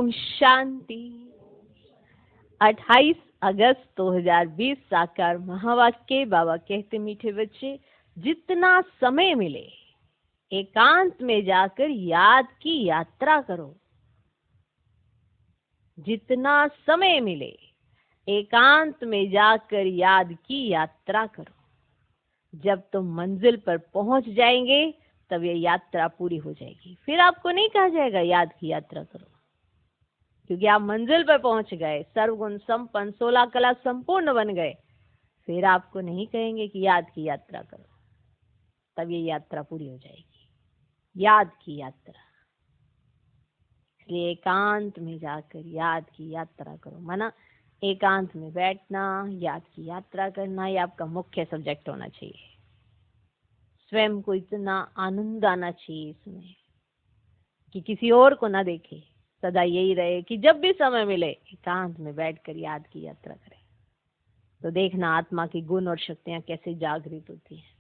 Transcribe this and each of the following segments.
ओम शांति। 28 अगस्त 2020 साकार महावाक्य। बाबा कहते, मीठे बच्चे, जितना समय मिले एकांत में जाकर याद की यात्रा करो। जितना समय मिले एकांत में जाकर याद की यात्रा करो। जब तुम मंजिल पर पहुंच जाएंगे तब ये यात्रा पूरी हो जाएगी। फिर आपको नहीं कहा जाएगा याद की यात्रा करो, क्योंकि आप मंजिल पर पहुंच गए, सर्वगुण संपन्न 16 कला संपूर्ण बन गए। फिर आपको नहीं कहेंगे कि याद की यात्रा करो, तब ये यात्रा पूरी हो जाएगी, याद की यात्रा। इसलिए एकांत में जाकर याद की यात्रा करो। माना एकांत में बैठना, याद की यात्रा करना, ये आपका मुख्य सब्जेक्ट होना चाहिए। स्वयं को इतना आनंद आना चाहिए इसमें कि किसी और को ना देखे। सदा यही रहे कि जब भी समय मिले एकांत में बैठकर याद की यात्रा करें। तो देखना आत्मा की गुण और शक्तियां कैसे जागृत होती हैं,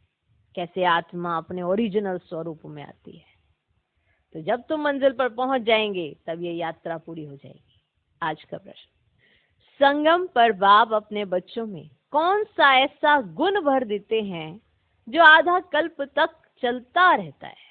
कैसे आत्मा अपने ओरिजिनल स्वरूप में आती है। तो जब तुम मंजिल पर पहुंच जाएंगे तब ये यात्रा पूरी हो जाएगी। आज का प्रश्न, संगम पर बाप अपने बच्चों में कौन सा ऐसा गुण भर देते हैं जो आधा कल्प तक चलता रहता है?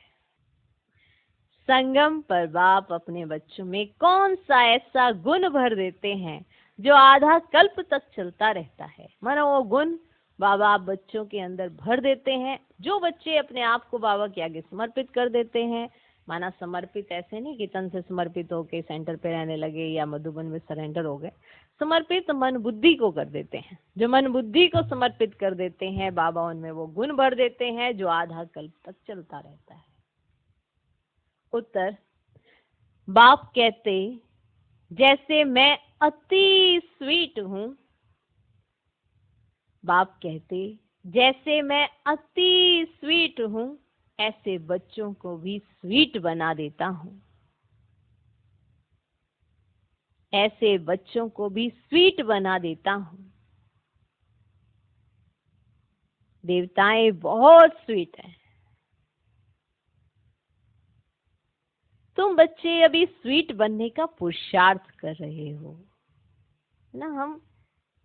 संगम पर बाप अपने बच्चों में कौन सा ऐसा गुण भर देते हैं जो आधा कल्प तक चलता रहता है? मानो वो गुण बाबा आप बच्चों के अंदर भर देते हैं। जो बच्चे अपने आप को बाबा के आगे समर्पित कर देते हैं, माना समर्पित ऐसे नहीं कि तन से समर्पित होके सेंटर पे रहने लगे या मधुबन में सरेंडर हो गए। समर्पित मन बुद्धि को कर देते हैं। जो मन बुद्धि को समर्पित कर देते हैं, बाबा उनमें वो गुण भर देते हैं जो आधा कल्प तक चलता रहता है। उत्तर, बाप कहते, जैसे मैं अति स्वीट हूं। बाप कहते, जैसे मैं अति स्वीट हूं, ऐसे बच्चों को भी स्वीट बना देता हूं। ऐसे बच्चों को भी स्वीट बना देता हूं। देवताएं बहुत स्वीट हैं। तुम बच्चे अभी स्वीट बनने का पुरुषार्थ कर रहे हो ना। हम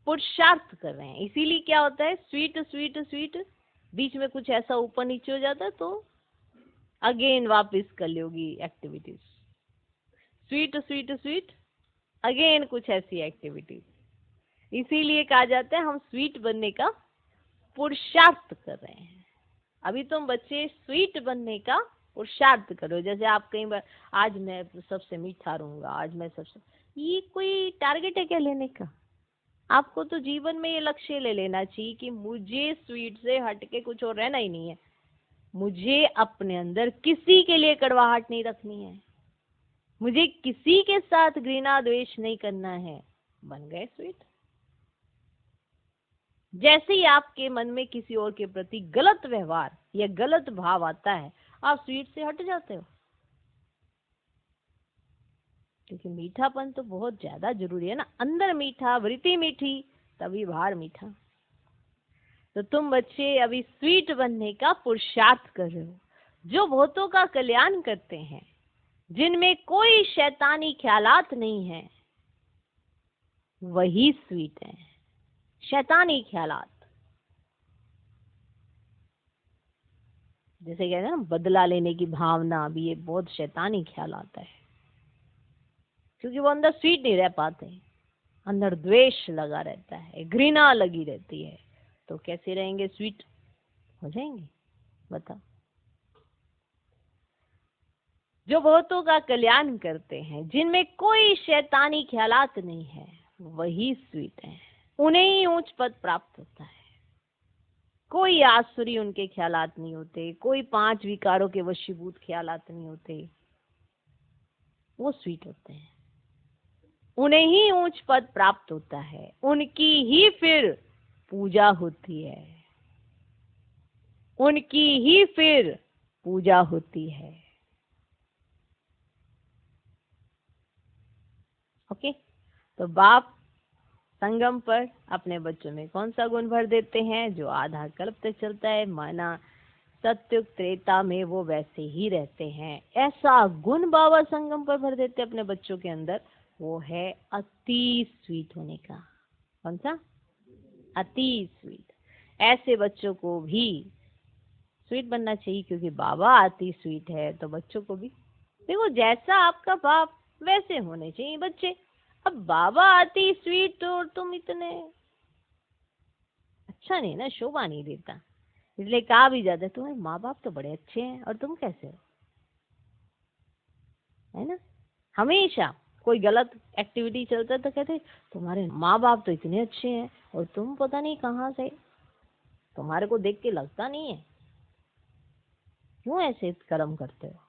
पुरुषार्थ कर रहे हैं। इसीलिए क्या होता है, स्वीट स्वीट स्वीट, बीच में कुछ ऐसा ऊपर नीचे हो जाता है तो अगेन वापस कर लोगी activities. Sweet sweet sweet, again कुछ ऐसी एक्टिविटीज। इसीलिए कहा जाता है हम स्वीट बनने का पुरुषार्थ कर रहे हैं। अभी तुम बच्चे स्वीट बनने का पुरुषार्थ करो। जैसे आप कई बार, आज मैं सबसे मीठा रहूंगा, आज मैं सबसे, ये कोई टारगेट है क्या लेने का? आपको तो जीवन में ये लक्ष्य ले लेना चाहिए कि मुझे स्वीट से हटके कुछ और रहना ही नहीं है। मुझे अपने अंदर किसी के लिए कड़वाहट नहीं रखनी है। मुझे किसी के साथ घृणा द्वेष नहीं करना है। बन गए स्वीट। जैसे ही आपके मन में किसी और के प्रति गलत व्यवहार या गलत भाव आता है, आप स्वीट से हट जाते हो। क्योंकि मीठापन तो बहुत ज्यादा जरूरी है ना। अंदर मीठा, वृत्ति मीठी, तभी बाहर मीठा। तो तुम बच्चे अभी स्वीट बनने का पुरुषार्थ कर रहे हो, जो बहुतों का कल्याण करते हैं, जिनमें कोई शैतानी ख्यालात नहीं है, वही स्वीट है। शैतानी ख्यालात, जैसे कहते हैं ना बदला लेने की भावना, भी ये बहुत शैतानी ख्याल आता है। क्योंकि वो अंदर स्वीट नहीं रह पाते, अंदर द्वेष लगा रहता है, घृणा लगी रहती है। तो कैसे रहेंगे स्वीट? हो जाएंगे? बताओ। जो बहुतों का कल्याण करते हैं, जिनमें कोई शैतानी ख्यालात नहीं है, वही स्वीट है। उन्हें ही उच्च पद प्राप्त होता है। कोई आसुरी उनके ख्यालात नहीं होते, कोई 5 विकारों के वशीभूत ख्यालात नहीं होते। वो स्वीट होते हैं। उन्हें ही उच्च पद प्राप्त होता है, उनकी ही फिर पूजा होती है। उनकी ही फिर पूजा होती है। ओके। तो बाप संगम पर अपने बच्चों में कौन सा गुण भर देते हैं जो आधा कल्प तक चलता है? माना सत्युग त्रेता में वो वैसे ही रहते हैं। ऐसा गुण बाबा संगम पर भर देते अपने बच्चों के अंदर वो है अति स्वीट होने का। कौन सा? अति स्वीट। ऐसे बच्चों को भी स्वीट बनना चाहिए, क्योंकि बाबा अति स्वीट है तो बच्चों को भी देखो, जैसा आपका बाप वैसे होने चाहिए बच्चे। अब बाबा अति स्वीट और तुम इतने, अच्छा नहीं ना, शोभा नहीं देता। इसलिए कहा भी जाता है तुम्हारे माँ बाप तो बड़े अच्छे हैं और तुम कैसे हो, है ना। हमेशा कोई गलत एक्टिविटी चलता है तो कहते तुम्हारे माँ बाप तो इतने अच्छे हैं और तुम पता नहीं कहाँ से, तुम्हारे को देख के लगता नहीं है, क्यों ऐसे कर्म करते हो।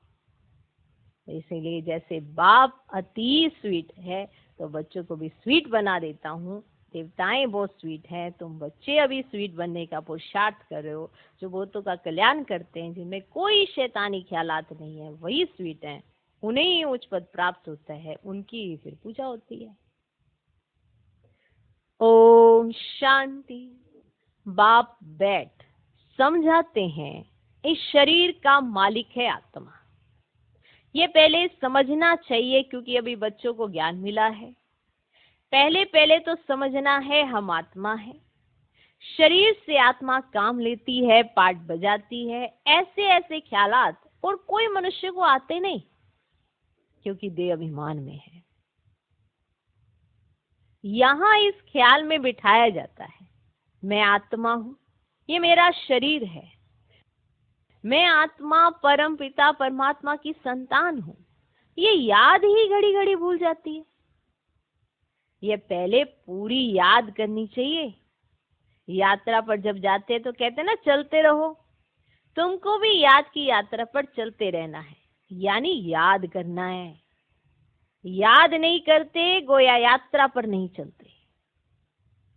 इसीलिए जैसे बाप अति स्वीट है तो बच्चों को भी स्वीट बना देता हूँ। देवताएं बहुत स्वीट हैं, तुम बच्चे अभी स्वीट बनने का पुरुषार्थ कर रहे हो। जो बहुतों का कल्याण करते हैं, जिनमें कोई शैतानी ख्यालात नहीं है, वही स्वीट हैं, उन्हें ही उच्च पद प्राप्त होता है, उनकी फिर पूजा होती है। ओम शांति। बाप बैठ समझाते हैं, इस शरीर का मालिक है आत्मा। ये पहले समझना चाहिए, क्योंकि अभी बच्चों को ज्ञान मिला है। पहले तो समझना है हम आत्मा है, शरीर से आत्मा काम लेती है, पार्ट बजाती है। ऐसे ऐसे ख्यालात और कोई मनुष्य को आते नहीं, क्योंकि देह अभिमान में है। यहाँ इस ख्याल में बिठाया जाता है मैं आत्मा हूं, ये मेरा शरीर है, मैं आत्मा परम पिता परमात्मा की संतान हूं। ये याद ही घड़ी घड़ी भूल जाती है। ये पहले पूरी याद करनी चाहिए। यात्रा पर जब जाते हैं तो कहते हैं ना, चलते रहो। तुमको भी याद की यात्रा पर चलते रहना है, यानी याद करना है। याद नहीं करते गोया यात्रा पर नहीं चलते।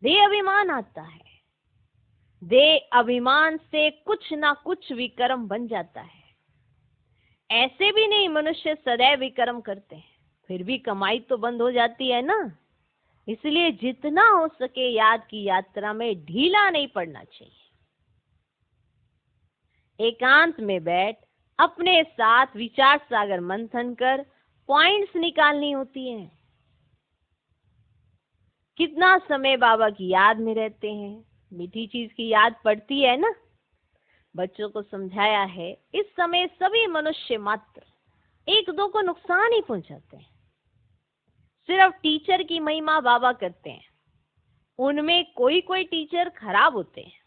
देह अभिमान आता है, देह अभिमान से कुछ ना कुछ विकर्म बन जाता है। ऐसे भी नहीं मनुष्य सदैव विकर्म करते हैं, फिर भी कमाई तो बंद हो जाती है ना। इसलिए जितना हो सके याद की यात्रा में ढीला नहीं पड़ना चाहिए। एकांत में बैठ अपने साथ विचार सागर मंथन कर पॉइंट्स निकालनी होती हैं। कितना समय बाबा की याद में रहते हैं, मीठी चीज की याद पड़ती है ना। बच्चों को समझाया है, इस समय सभी मनुष्य मात्र एक दो को नुकसान ही पहुंचाते हैं। सिर्फ टीचर की महिमा बाबा करते हैं, उनमें कोई कोई टीचर खराब होते हैं।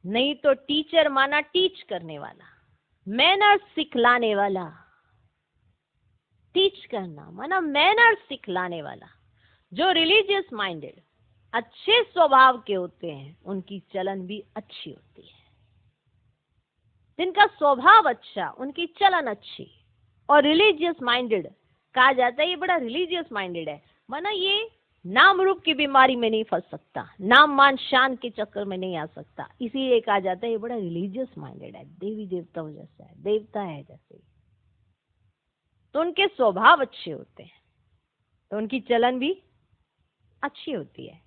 नहीं तो टीचर माना टीच करने वाला, मैनर्स सिखलाने वाला। टीच करना माना मैनर्स सिखलाने वाला। जो रिलीजियस माइंडेड अच्छे स्वभाव के होते हैं, उनकी चलन भी अच्छी होती है। जिनका स्वभाव अच्छा, उनकी चलन अच्छी। और रिलीजियस माइंडेड कहा जाता है ये बड़ा रिलीजियस माइंडेड है, माना ये नाम रूप की बीमारी में नहीं फंस सकता, नाम मान शान के चक्कर में नहीं आ सकता। इसीलिए कहा जाता है ये बड़ा रिलीजियस माइंडेड है, देवी देवताओं जैसा है, देवता है जैसे। तो उनके स्वभाव अच्छे होते हैं, तो उनकी चलन भी अच्छी होती है।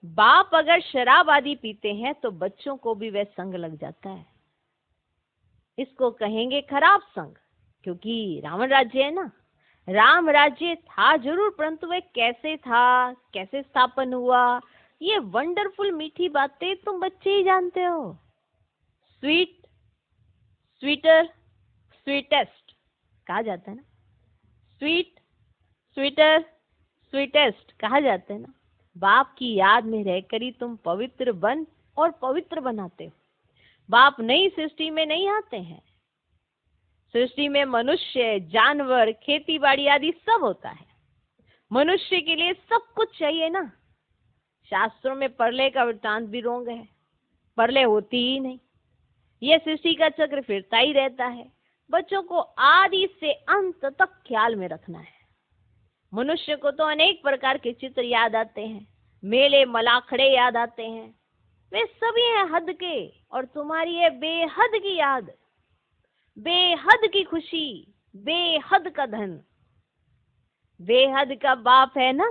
बाप अगर शराब आदि पीते हैं तो बच्चों को भी वह संग लग जाता है। इसको कहेंगे खराब संग, क्योंकि रावण राज्य है ना। राम राज्य था जरूर, परंतु वह कैसे था, कैसे स्थापन हुआ, ये वंडरफुल मीठी बातें तुम बच्चे ही जानते हो। स्वीट, स्वीटर, स्वीटेस्ट कहा जाता है ना। स्वीट, स्वीटर, स्वीटेस्ट कहा जाता है ना। बाप की याद में रहकर ही तुम पवित्र बन और पवित्र बनाते हो। बाप नई सृष्टि में नहीं आते हैं। सृष्टि में मनुष्य, जानवर, खेती बाड़ी आदि सब होता है। मनुष्य के लिए सब कुछ चाहिए ना। शास्त्रों में परले का वृत्तांत भी रोंग है, परले होती ही नहीं। यह सृष्टि का चक्र फिरता ही रहता है। बच्चों को आदि से अंत तक ख्याल में रखना है। मनुष्य को तो अनेक प्रकार के चित्र याद आते हैं, मेले मलाखड़े याद आते हैं, वे सभी हैं हद के। और तुम्हारी है बेहद की याद, बेहद की खुशी, बेहद का धन। बेहद का बाप है ना,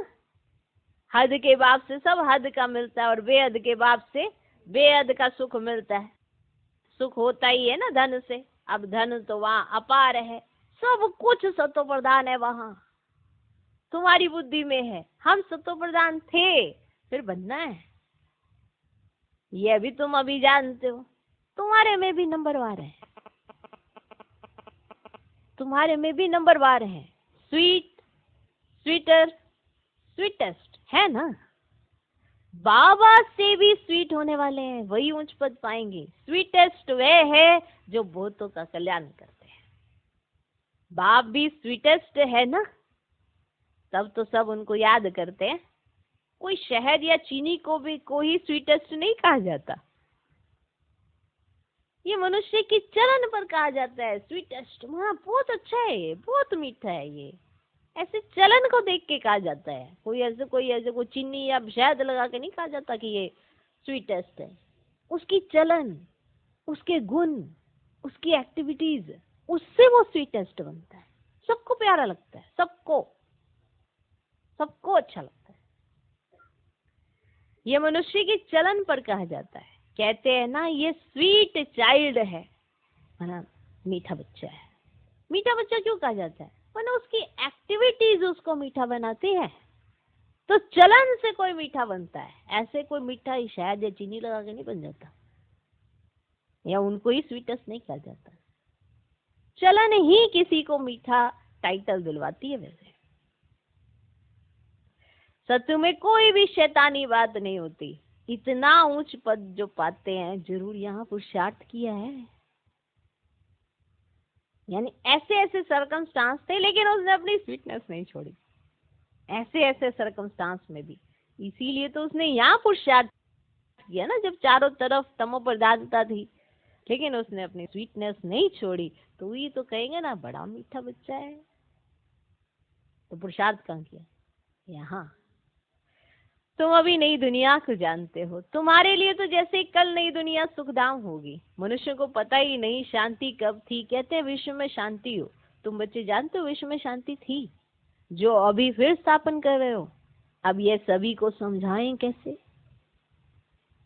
हद के बाप से सब हद का मिलता है, और बेहद के बाप से बेहद का सुख मिलता है। सुख होता ही है ना धन से। अब धन तो वहां अपार है, सब कुछ सतो प्रधान है वहां। तुम्हारी बुद्धि में है, हम सतो प्रधान थे, फिर बनना है। ये भी तुम अभी जानते हो, तुम्हारे में भी नंबरवार है, तुम्हारे में भी नंबरवार है। स्वीट, स्वीटर, स्वीटेस्ट है ना। बाबा से भी स्वीट होने वाले हैं, वही उच्च पद पाएंगे। स्वीटेस्ट वे है जो बहुतों का कल्याण करते हैं। बाप भी स्वीटेस्ट है ना, तब तो सब उनको याद करते हैं। कोई शहद या चीनी को ही स्वीटेस्ट नहीं कहा जाता, ये मनुष्य की चलन पर कहा जाता है स्वीटेस्ट। वहाँ बहुत अच्छा है, ये बहुत मीठा है, ये ऐसे चलन को देख के कहा जाता है। कोई ऐसे चीनी या शहद लगा के नहीं कहा जाता कि ये स्वीटेस्ट है। उसकी चलन, उसके गुण, उसकी एक्टिविटीज, उससे वो स्वीटेस्ट बनता है। सबको प्यारा लगता है, सबको सबको अच्छा लगता है। ये मनुष्य की चलन पर कहा जाता है। कहते हैं ना, ये स्वीट चाइल्ड है ना, मीठा बच्चा है। मीठा बच्चा क्यों कहा जाता है? वरना उसकी एक्टिविटीज उसको मीठा बनाती है। तो चलन से कोई मीठा बनता है, ऐसे कोई मीठा ही शहद या चीनी लगा के नहीं बन जाता, या उनको ही स्वीटेस्ट नहीं कहा जाता। चलन ही किसी को मीठा टाइटल दिलवाती है। वैसे सत्य में कोई भी शैतानी बात नहीं होती। इतना ऊंच पद जो पाते हैं, जरूर यहाँ पुरुषार्थ किया है। यानी ऐसे ऐसे सर्कमस्टांस थे, लेकिन उसने अपनी स्वीटनेस नहीं छोड़ी। ऐसे ऐसे सर्कमस्टांस में भी, इसीलिए तो उसने यहाँ पुरुषार्थ किया ना, जब चारों तरफ तमो प्रधानता थी, लेकिन उसने अपनी स्वीटनेस नहीं छोड़ी। तो ये तो कहेंगे ना, बड़ा मीठा बच्चा है। तो पुरुषार्थ कहाँ किया? यहाँ। तुम अभी नई दुनिया को जानते हो। तुम्हारे लिए तो जैसे कल नई दुनिया सुखधाम होगी। मनुष्य को पता ही नहीं शांति कब थी। कहते हैं विश्व में शांति हो। तुम बच्चे जानते हो विश्व में शांति थी, जो अभी फिर स्थापन कर रहे हो। अब ये सभी को समझाएं कैसे?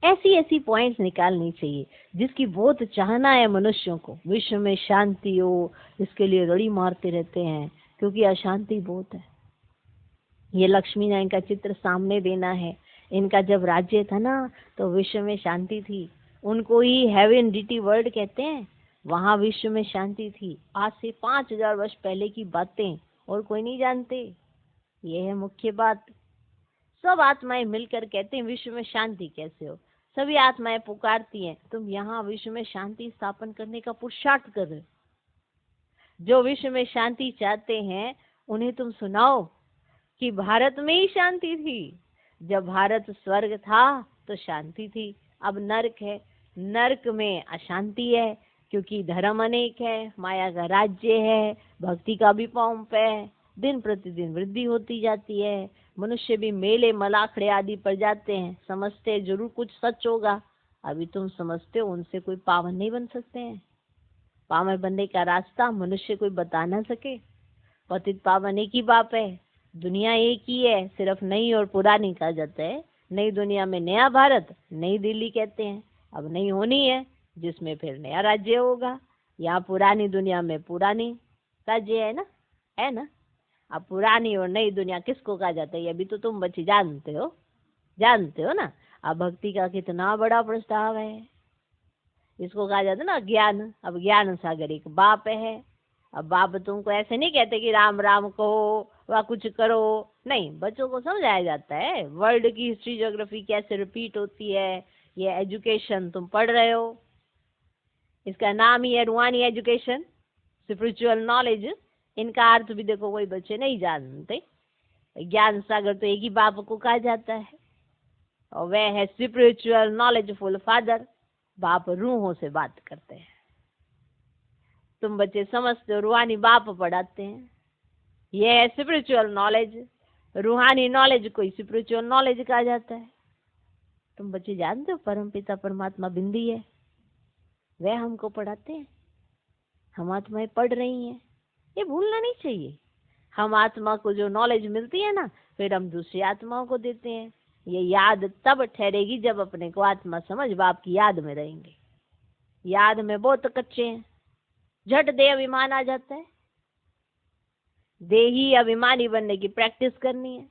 ऐसी ऐसी पॉइंट्स निकालनी चाहिए जिसकी बहुत चाहना है मनुष्यों को। विश्व में शांति हो, इसके लिए रड़ी मारते रहते हैं, क्योंकि अशांति बहुत है। ये लक्ष्मी नारायण का चित्र सामने देना है। इनका जब राज्य था ना, तो विश्व में शांति थी। उनको ही हेवन डिटी वर्ल्ड कहते हैं। वहां विश्व में शांति थी। आज से 5000 वर्ष पहले की बातें, और कोई नहीं जानते। ये है मुख्य बात। सब आत्माएं मिलकर कहते हैं विश्व में शांति कैसे हो। सभी आत्माएं पुकारती हैं, तुम यहाँ विश्व में शांति स्थापन करने का पुरुषार्थ कर रहे हो। जो विश्व में शांति चाहते हैं उन्हें तुम सुनाओ कि भारत में ही शांति थी। जब भारत स्वर्ग था तो शांति थी, अब नरक है। नरक में अशांति है, क्योंकि धर्म अनेक है, माया का राज्य है, भक्ति का भी पंप है। दिन प्रतिदिन वृद्धि होती जाती है। मनुष्य भी मेले मलाखड़े आदि पर जाते हैं, समझते हैं जरूर कुछ सच होगा। अभी तुम समझते हो उनसे कोई पावन नहीं बन सकते हैं। पावन बनने का रास्ता मनुष्य कोई बता ना सके। पतित पावन एक ही बाप है, दुनिया एक ही है, सिर्फ नई और पुरानी कहा जाता है। नई दुनिया में नया भारत, नई दिल्ली कहते हैं। अब नई होनी है, जिसमें फिर नया राज्य होगा। यहाँ पुरानी दुनिया में पुरानी राज्य है ना, है ना। अब पुरानी और नई दुनिया किसको कहा जाता है? अभी तो तुम बच्चे जानते हो ना। अब भक्ति का कितना बड़ा प्रस्ताव है। इसको कहा जाता है ना ज्ञान। अब ज्ञान सागर एक बाप है। अब बाप तुमको ऐसे नहीं कहते कि राम राम कहो व कुछ करो, नहीं। बच्चों को समझाया जाता है वर्ल्ड की हिस्ट्री ज्योग्राफी कैसे रिपीट होती है। ये एजुकेशन तुम पढ़ रहे हो, इसका नाम ही है रूहानी एजुकेशन, स्पिरिचुअल नॉलेज। इनका अर्थ भी देखो कोई बच्चे नहीं जानते। ज्ञान सागर तो एक ही बाप को कहा जाता है, और वह है स्पिरिचुअल नॉलेजफुल फादर। बाप रूहों से बात करते हैं। तुम बच्चे समझते हो, रूहानी बाप पढ़ाते हैं। यह है स्पिरिचुअल नॉलेज। रूहानी नॉलेज को स्पिरिचुअल नॉलेज कहा जाता है। तुम बच्चे जानते हो परमपिता परमात्मा बिंदी है, वह हमको पढ़ाते हैं। हम आत्माएं पढ़ रही हैं, ये भूलना नहीं चाहिए। हम आत्मा को जो नॉलेज मिलती है ना, फिर हम दूसरी आत्माओं को देते हैं। ये याद तब ठहरेगी जब अपने को आत्मा समझ बाप की याद में रहेंगे। याद में बहुत कच्चे हैं, झट दे अभिमान आ जाता है। देही अभिमानी बनने की प्रैक्टिस करनी है।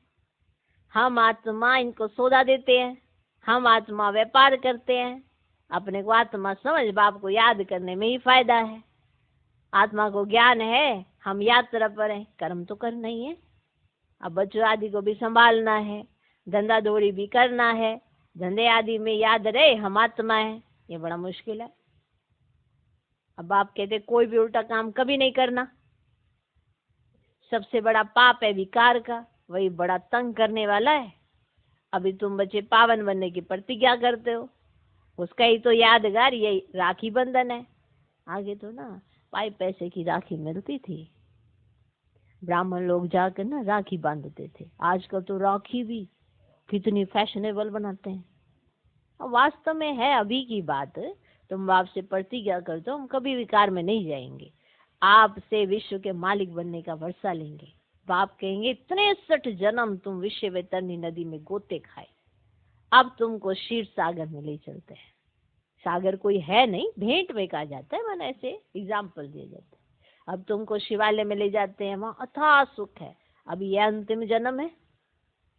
हम आत्मा इनको सौदा देते हैं, हम आत्मा व्यापार करते हैं। अपने को आत्मा समझ बाप को याद करने में ही फायदा है। आत्मा को ज्ञान है, हम यात्रा पर हैं, कर्म तो करना ही है। अब बच्चों आदि को भी संभालना है, धंधा दौड़ी भी करना है। धंधे आदि में याद रहे हम आत्मा है, ये बड़ा मुश्किल है। अब आप कहते कोई भी उल्टा काम कभी नहीं करना। सबसे बड़ा पाप है विकार का, वही बड़ा तंग करने वाला है। अभी तुम बच्चे पावन बनने की प्रतिज्ञा करते हो, उसका ही तो यादगार यही राखी बंधन है। आगे तो ना 5 पैसे की राखी मिलती थी, ब्राह्मण लोग जाकर ना राखी बांधते थे। आजकल तो राखी भी कितनी फैशनेबल बनाते हैं। अब वास्तव में है अभी की बात, तुम बाप से प्रतिज्ञा करते हो हम कभी विकार में नहीं जाएंगे, आपसे विश्व के मालिक बनने का भरोसा लेंगे। बाप कहेंगे 63 जन्म तुम विश्व वैतरणी नदी में गोते खाए, अब तुमको क्षीर सागर में ले चलते हैं। सागर कोई है नहीं, भेंट में कहा जाता है, मैंने ऐसे एग्जाम्पल दिए जाते हैं। अब तुमको शिवालय में ले जाते हैं, वहां अथाह सुख है। अब ये अंतिम जन्म है,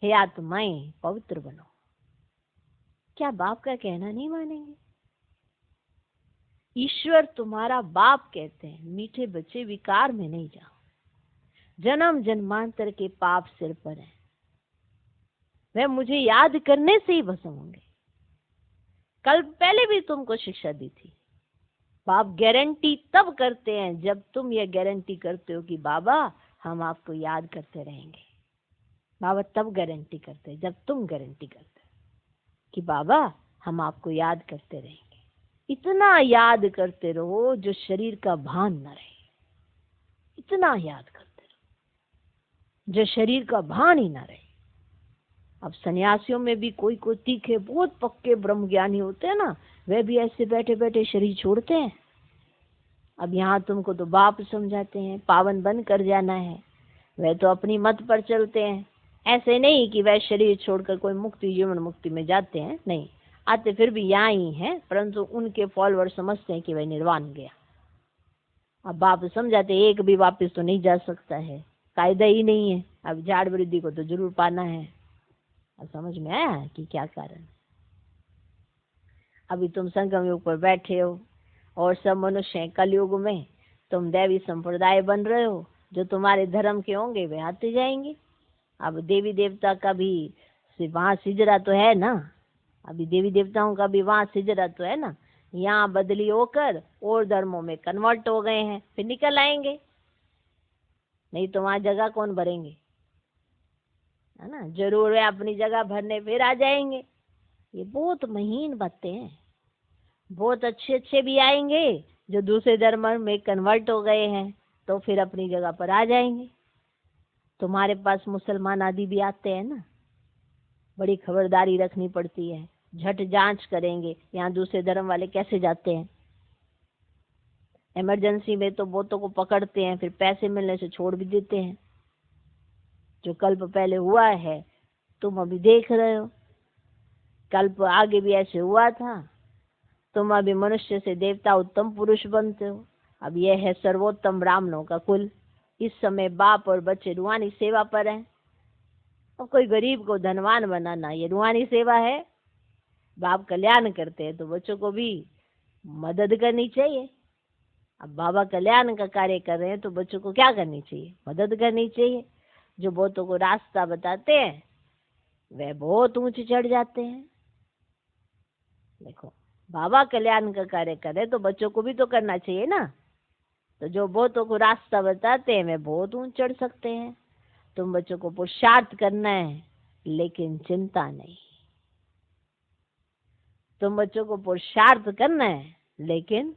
हे आत्माएं पवित्र बनो। क्या बाप का कहना नहीं मानेंगे? ईश्वर तुम्हारा बाप कहते हैं, मीठे बच्चे विकार में नहीं जाओ, जन्म जन्मांतर के पाप सिर पर है, वह मुझे याद करने से ही भस्म होंगे। कल पहले भी तुमको शिक्षा दी थी, बाप गारंटी तब करते हैं जब तुम ये गारंटी करते हो कि बाबा हम आपको याद करते रहेंगे। बाबा तब गारंटी करते हैं जब तुम गारंटी करते हो कि बाबा हम आपको याद करते रहेंगे। इतना याद करते रहो जो शरीर का भान न रहे, इतना याद करते रहो जो शरीर का भान ही न रहे। अब सन्यासियों में भी कोई कोई तीखे बहुत पक्के ब्रह्म ज्ञानी होते हैं ना, वे भी ऐसे बैठे बैठे शरीर छोड़ते हैं। अब यहाँ तुमको तो बाप समझाते हैं पावन बन कर जाना है, वे तो अपनी मत पर चलते हैं। ऐसे नहीं कि वह शरीर छोड़कर कोई मुक्ति जीवन मुक्ति में जाते हैं, नहीं, आते फिर भी यहाँ ही हैं, परंतु उनके फॉलोअर समझते हैं कि वह निर्वाण गया। अब बाप समझाते एक भी वापस तो नहीं जा सकता है, कायदा ही नहीं है। अब झाड़ वृद्धि को तो जरूर पाना है। अब समझ में आया कि क्या कारण। अभी तुम संगम युग पर बैठे हो और सब मनुष्य हैं कलयुग में, तुम दैवी संप्रदाय बन रहे हो, जो तुम्हारे धर्म के होंगे वे आते जाएंगे। अब देवी देवता का भी वहां सिजरा तो है ना, अभी देवी देवताओं का भी वहां सिजरा तो है ना, यहाँ बदली होकर और धर्मों में कन्वर्ट हो गए हैं, फिर निकल आएंगे, नहीं तो वहां जगह कौन भरेंगे, है ना। जरूर है अपनी जगह भरने फिर आ जाएंगे। ये बहुत महीन बातें हैं। बहुत अच्छे अच्छे भी आएंगे जो दूसरे धर्म में कन्वर्ट हो गए हैं, तो फिर अपनी जगह पर आ जाएंगे। तुम्हारे पास मुसलमान आदि भी आते हैं ना, बड़ी खबरदारी रखनी पड़ती है, झट जांच करेंगे यहाँ दूसरे धर्म वाले कैसे जाते हैं। इमरजेंसी में तो बहुतों को पकड़ते हैं, फिर पैसे मिलने से छोड़ भी देते हैं। जो कल्प पहले हुआ है तुम अभी देख रहे हो, कल्प आगे भी ऐसे हुआ था। तुम अभी मनुष्य से देवता उत्तम पुरुष बनते हो। अब यह है सर्वोत्तम ब्राह्मणों का कुल। इस समय बाप और बच्चे रूहानी सेवा पर हैं। अब कोई गरीब को धनवान बनाना ये रूहानी सेवा है। बाप कल्याण करते हैं तो बच्चों को भी मदद करनी चाहिए। अब बाबा कल्याण का कार्य कर रहे हैं तो बच्चों को क्या करनी चाहिए, मदद करनी चाहिए। जो बहुतों को रास्ता बताते हैं वह बहुत ऊंचे चढ़ जाते हैं। देखो बाबा कल्याण का कार्य करे तो बच्चों को भी तो करना चाहिए ना। तो जो बहुतों को रास्ता बताते हैं वे बहुत ऊंचे चढ़ सकते हैं। तुम बच्चों को पुरुषार्थ करना है लेकिन चिंता नहीं। तुम बच्चों को पुरुषार्थ करना है लेकिन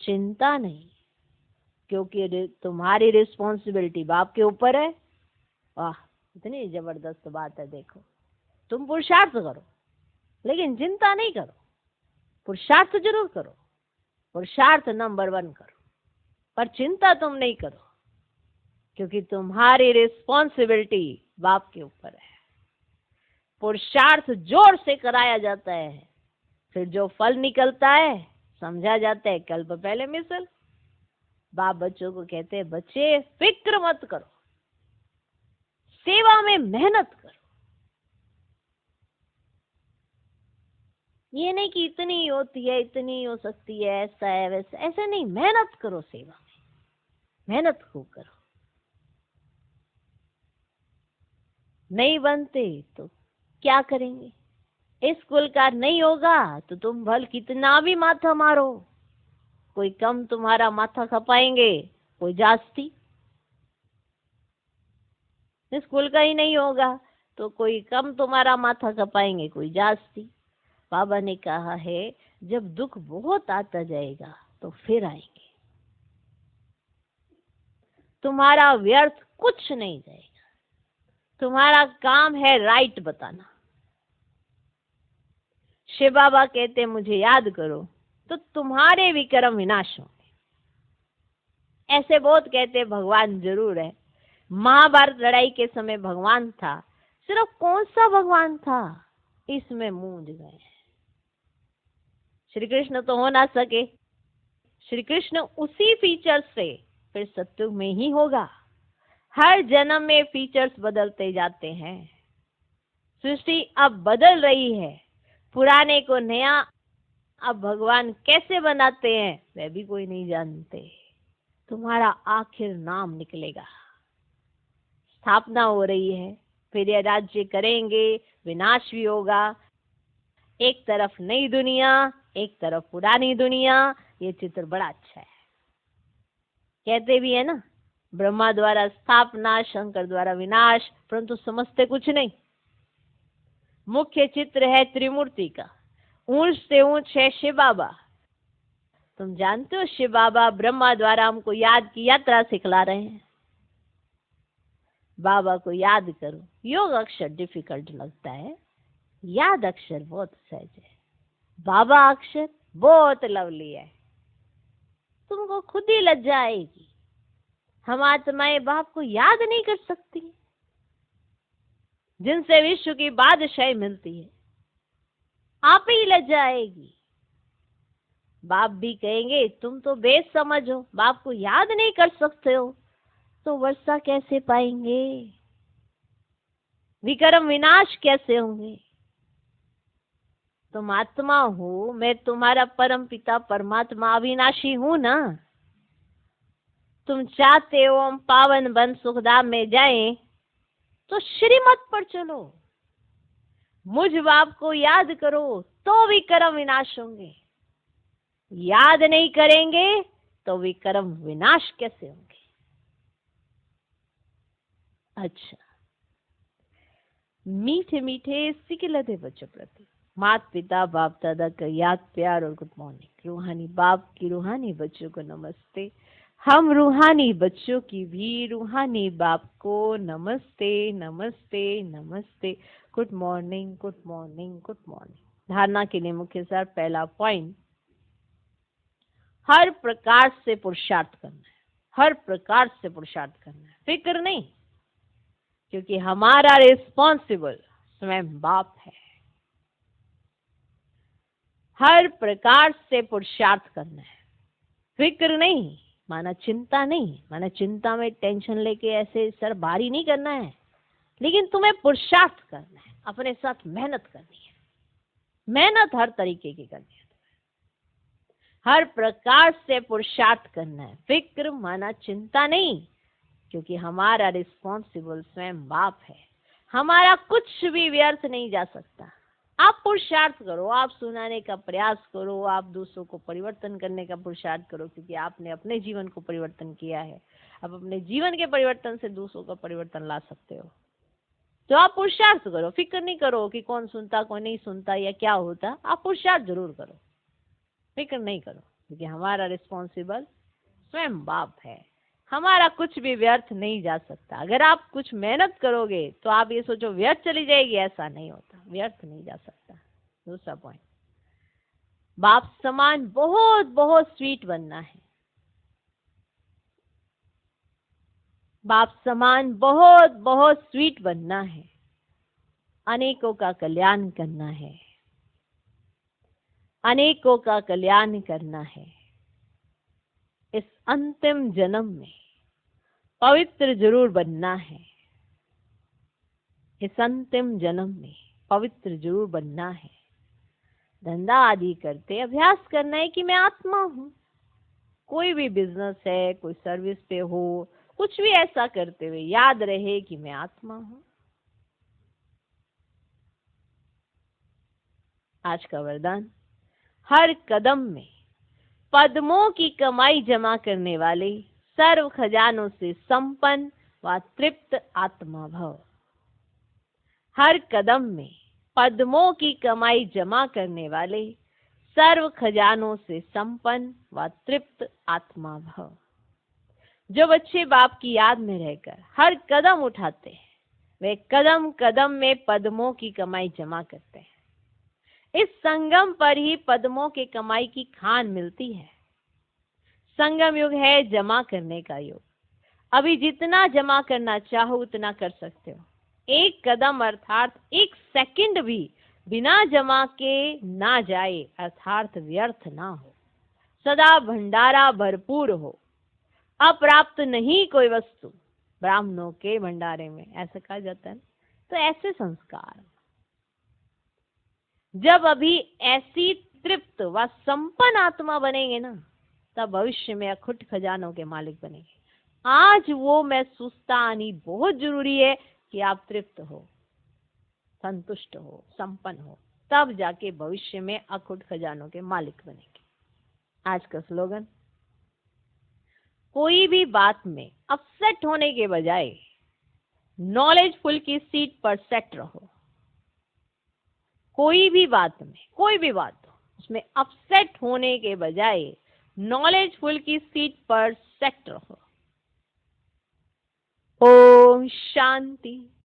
चिंता नहीं, क्योंकि तुम्हारी रिस्पॉन्सिबिलिटी बाप के ऊपर है। वाह इतनी जबरदस्त बात है। देखो तुम पुरुषार्थ करो लेकिन चिंता नहीं करो। पुरुषार्थ जरूर करो, पुरुषार्थ नंबर 1 करो, पर चिंता तुम नहीं करो, क्योंकि तुम्हारी रिस्पॉन्सिबिलिटी बाप के ऊपर है। पुरुषार्थ जोर से कराया जाता है, फिर जो फल निकलता है समझा जाता है कल्प पहले मिसल। बाप बच्चों को कहते हैं बच्चे फिक्र मत करो, सेवा में मेहनत करो। ये नहीं कि इतनी ही होती है, इतनी ही हो सकती है, ऐसा है वैसा, ऐसा नहीं। मेहनत करो सेवा में, मेहनत खूब करो। नहीं बनते तो क्या करेंगे? इस कुल का नहीं होगा तो तुम भल कितना भी माथा मारो, कोई कम तुम्हारा माथा खपाएंगे, कोई जास्ती। इस कुल का ही नहीं होगा तो कोई कम तुम्हारा माथा खपाएंगे, कोई जास्ती। बाबा ने कहा है जब दुख बहुत आता जाएगा तो फिर आएंगे, तुम्हारा व्यर्थ कुछ नहीं जाएगा। तुम्हारा काम है राइट बताना। शिव बाबा कहते मुझे याद करो तो तुम्हारे विक्रम विनाश होंगे। ऐसे बहुत कहते भगवान जरूर है। महाभारत लड़ाई के समय भगवान था, सिर्फ कौन सा भगवान था इसमें मूंझ गए। श्री कृष्ण तो हो ना सके। श्री कृष्ण उसी फीचर्स से फिर सत्युग में ही होगा। हर जन्म में फीचर्स बदलते जाते हैं। सृष्टि अब बदल रही है, पुराने को नया अब भगवान कैसे बनाते हैं वह भी कोई नहीं जानते। तुम्हारा आखिर नाम निकलेगा। स्थापना हो रही है, फिर यह राज्य करेंगे, विनाश भी होगा। एक तरफ नई दुनिया, एक तरफ पुरानी दुनिया। ये चित्र बड़ा अच्छा है। कहते भी है ना, ब्रह्मा द्वारा स्थापना, शंकर द्वारा विनाश, परंतु समझते कुछ नहीं। मुख्य चित्र है त्रिमूर्ति का। ऊंच से ऊंच है शिव बाबा। तुम जानते हो शिव बाबा ब्रह्मा द्वारा हमको याद की यात्रा सिखला रहे हैं। बाबा को याद करो। योग अक्षर डिफिकल्ट लगता है, याद अक्षर बहुत सहज है। बाबा अक्षर बहुत लवली है। तुमको खुद ही लज्जा आएगी। हम आत्माएं बाप को याद नहीं कर सकती, जिनसे विश्व की बादशाही मिलती है। आप ही लज्जा आएगी। बाप भी कहेंगे तुम तो बेसमझ हो, बाप को याद नहीं कर सकते हो तो वर्षा कैसे पाएंगे, विक्रम विनाश कैसे होंगे। तुम आत्मा हो, मैं तुम्हारा परम पिता परमात्मा अविनाशी हूं ना। तुम चाहते हो हम पावन बन सुखधाम में जाएं तो श्रीमत पर चलो। मुझ बाप को याद करो तो विक्रम विनाश होंगे। याद नहीं करेंगे तो विक्रम विनाश कैसे होंगे। अच्छा, मीठे मीठे सिकिलते बच्चों प्रति माता पिता बाप दादा का याद प्यार और गुड मॉर्निंग। रूहानी बाप की रूहानी बच्चों को नमस्ते। हम रूहानी बच्चों की भी रूहानी बाप को नमस्ते नमस्ते नमस्ते। Good morning good morning good morning. धारणा के लिए मुख्य सार। पहला पॉइंट, हर प्रकार से पुरुषार्थ करना है। हर प्रकार से पुरुषार्थ करना है, फिक्र नहीं, क्योंकि हमारा रिस्पॉन्सिबल स्वयं बाप है। हर प्रकार से पुरुषार्थ करना है, फिक्र नहीं, माना चिंता नहीं। माना चिंता में टेंशन लेके ऐसे सर भारी नहीं करना है, लेकिन तुम्हें पुरुषार्थ करना है, अपने साथ मेहनत करनी है। मेहनत हर तरीके की करनी है। हर प्रकार से पुरुषार्थ करना है, फिक्र माना चिंता नहीं, क्योंकि हमारा रिस्पॉन्सिबल स्वयं बाप है। हमारा कुछ भी व्यर्थ नहीं जा सकता। आप पुरुषार्थ करो, आप सुनाने का प्रयास करो, आप दूसरों को परिवर्तन करने का पुरुषार्थ करो, क्योंकि आपने अपने जीवन को परिवर्तन किया है। अब अपने जीवन के परिवर्तन से दूसरों का परिवर्तन ला सकते हो। तो आप पुरुषार्थ करो, फिक्र नहीं करो कि कौन सुनता कौन नहीं सुनता या क्या होता। आप पुरुषार्थ जरूर करो, फिक्र नहीं करो, क्योंकि हमारा रिस्पॉन्सिबल स्वयं बाप है। हमारा कुछ भी व्यर्थ नहीं जा सकता। अगर आप कुछ मेहनत करोगे तो आप ये सोचो व्यर्थ चली जाएगी, ऐसा नहीं होता, व्यर्थ नहीं जा सकता। दूसरा पॉइंट, बाप समान बहुत बहुत स्वीट बनना है। बाप समान बहुत बहुत स्वीट बनना है। अनेकों का कल्याण करना है, अनेकों का कल्याण करना है। इस अंतिम जन्म में पवित्र जरूर बनना है। इस अंतिम जन्म में पवित्र जरूर बनना है। धंधा आदि करते अभ्यास करना है कि मैं आत्मा हूं। कोई भी बिजनेस है, कोई सर्विस पे हो, कुछ भी ऐसा करते हुए याद रहे कि मैं आत्मा हूं। आज का वरदान, हर कदम में पद्मों की कमाई जमा करने वाले सर्व खजानों से संपन्न व तृप्त आत्मा भव। हर कदम में पद्मों की कमाई जमा करने वाले सर्व खजानों से संपन्न व तृप्त आत्मा भव। जो बच्चे बाप की याद में रहकर हर कदम उठाते हैं, वे कदम कदम में पद्मों की कमाई जमा करते हैं। इस संगम पर ही पद्मों की कमाई की खान मिलती है। संगम युग है जमा करने का युग। अभी जितना जमा करना चाहो उतना कर सकते हो। एक कदम अर्थात एक सेकंड भी बिना जमा के ना जाए, अर्थात व्यर्थ ना हो। सदा भंडारा भरपूर हो, अप्राप्त नहीं कोई वस्तु ब्राह्मणों के भंडारे में, ऐसा कहा जाता है। तो ऐसे संस्कार जब अभी ऐसी तृप्त व संपन्न आत्मा बनेंगे ना, तब भविष्य में अखुट खजानों के मालिक बनेंगे। आज वो महसूसता आनी बहुत जरूरी है कि आप तृप्त हो, संतुष्ट हो, संपन्न हो, तब जाके भविष्य में अखुट खजानों के मालिक बनेंगे। आज का स्लोगन, कोई भी बात में अपसेट होने के बजाय नॉलेजफुल की सीट पर सेट रहो। कोई भी बात में, कोई भी बात हो, उसमें अपसेट होने के बजाय नॉलेजफुल की सीट पर सेट रहो। ओम शांति।